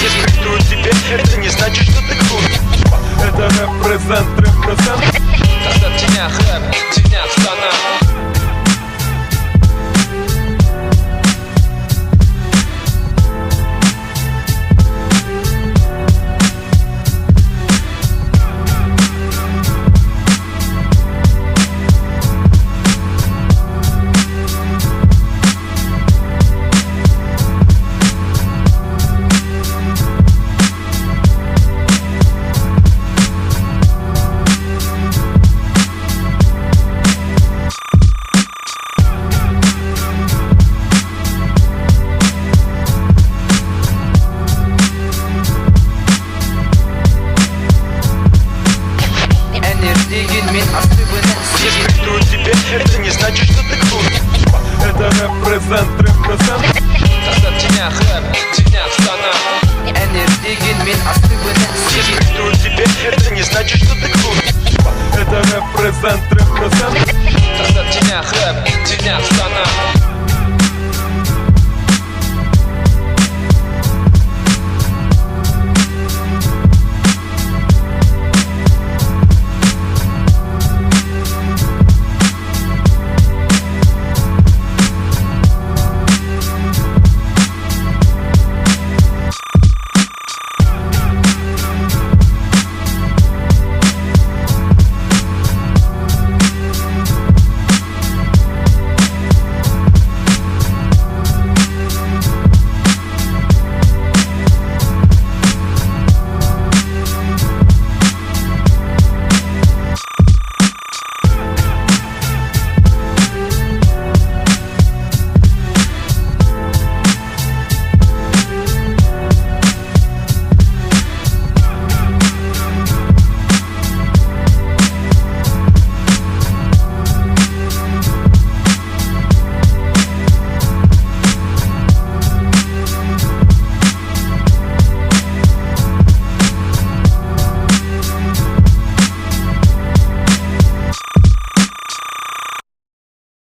Респектую тебя, это не значит, что ты крут. Это репрезент. Когда в тенях рэп, в тенях страна. Респектую тебя, это не значит, что ты крут. Это репрезент. Когда в тенях рэп, в тенях страна. Респектую тебя, это не значит, что ты крут. Это репрезент. Когда в тенях рэп, в тенях страна.